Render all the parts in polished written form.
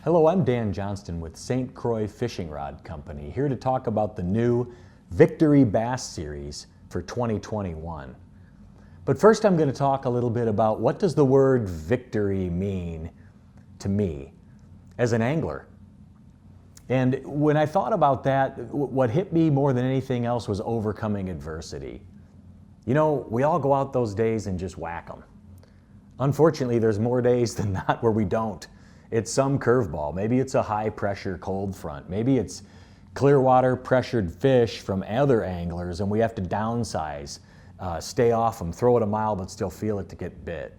Hello, I'm Dan Johnston with St. Croix Fishing Rod Company, here to talk about the new Victory Bass Series for 2021. But first I'm going to talk a little bit about what does the word victory mean to me as an angler. And when I thought about that, what hit me more than anything else was overcoming adversity. You know, we all go out those days and just whack them. Unfortunately, there's more days than not where we don't. It's some curveball. Maybe it's a high pressure cold front. Maybe it's clear water pressured fish from other anglers and we have to downsize, stay off them, throw it a mile but still feel it to get bit.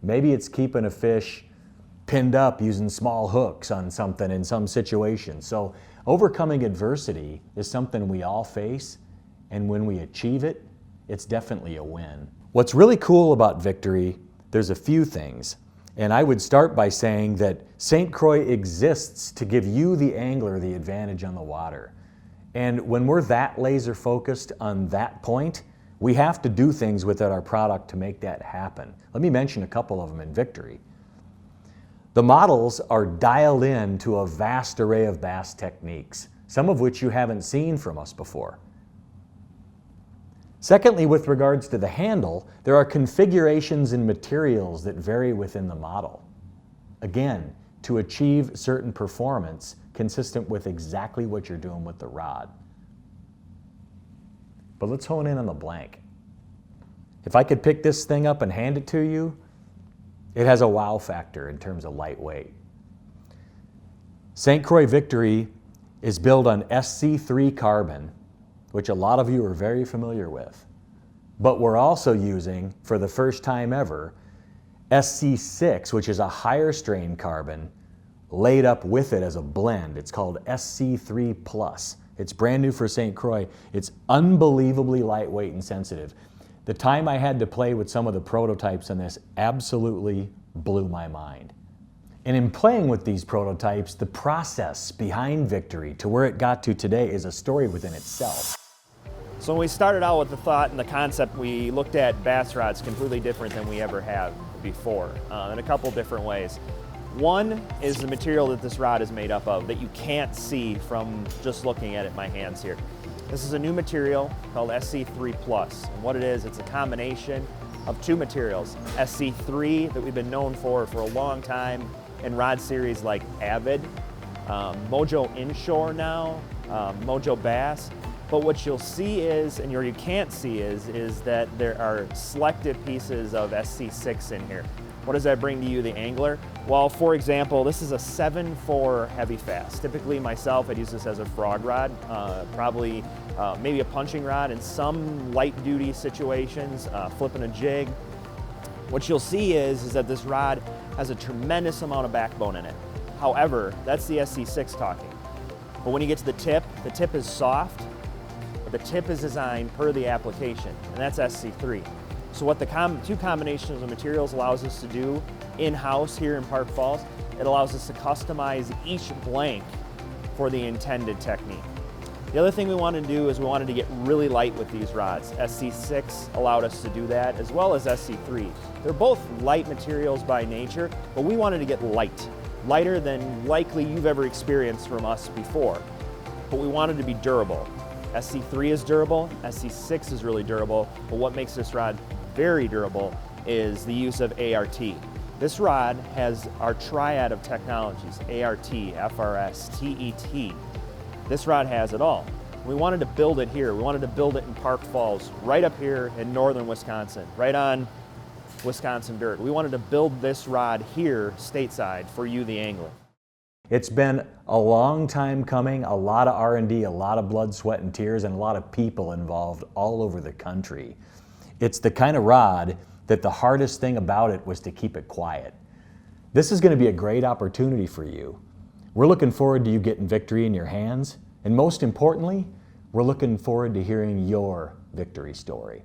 Maybe it's keeping a fish pinned up using small hooks on something in some situation. So overcoming adversity is something we all face, and when we achieve it, it's definitely a win. What's really cool about victory, there's a few things. And I would start by saying that St. Croix exists to give you, the angler, the advantage on the water. And when we're that laser focused on that point, we have to do things within our product to make that happen. Let me mention a couple of them in Victory. The models are dialed in to a vast array of bass techniques, some of which you haven't seen from us before. Secondly, with regards to the handle, there are configurations and materials that vary within the model. Again, to achieve certain performance consistent with exactly what you're doing with the rod. But let's hone in on the blank. If I could pick this thing up and hand it to you, it has a wow factor in terms of lightweight. St. Croix Victory is built on SC3 carbon, which a lot of you are very familiar with. But we're also using, for the first time ever, SC6, which is a higher strain carbon, laid up with it as a blend. It's called SC3+. It's brand new for St. Croix. It's unbelievably lightweight and sensitive. The time I had to play with some of the prototypes on this absolutely blew my mind. And in playing with these prototypes, the process behind Victory to where it got to today is a story within itself. So when we started out with the thought and the concept, we looked at bass rods completely different than we ever have before, in a couple different ways. One is the material that this rod is made up of that you can't see from just looking at it in my hands here. This is a new material called SC3+, and what it is, it's a combination of two materials. SC3 that we've been known for a long time in rod series like Avid, Mojo Inshore now, Mojo Bass. But what you'll see is, and you can't see is that there are selected pieces of SC6 in here. What does that bring to you, the angler? Well, for example, this is a 7/4 heavy fast. Typically myself, I'd use this as a frog rod, probably maybe a punching rod in some light duty situations, flipping a jig. What you'll see is that this rod has a tremendous amount of backbone in it. However, that's the SC6 talking. But when you get to the tip is soft. The tip is designed per the application, and that's SC3. So what the two combinations of materials allows us to do in-house here in Park Falls, it allows us to customize each blank for the intended technique. The other thing we wanted to do is we wanted to get really light with these rods. SC6 allowed us to do that, as well as SC3. They're both light materials by nature, but we wanted to get light. Lighter than likely you've ever experienced from us before. But we wanted to be durable. SC3 is durable, SC6 is really durable, but what makes this rod very durable is the use of ART. This rod has our triad of technologies, ART, FRS, TET. This rod has it all. We wanted to build it here. We wanted to build it in Park Falls, right up here in northern Wisconsin, right on Wisconsin dirt. We wanted to build this rod here stateside for you, the angler. It's been a long time coming, a lot of R&D, a lot of blood, sweat, and tears, and a lot of people involved all over the country. It's the kind of rod that the hardest thing about it was to keep it quiet. This is going to be a great opportunity for you. We're looking forward to you getting Victory in your hands, and most importantly, we're looking forward to hearing your victory story.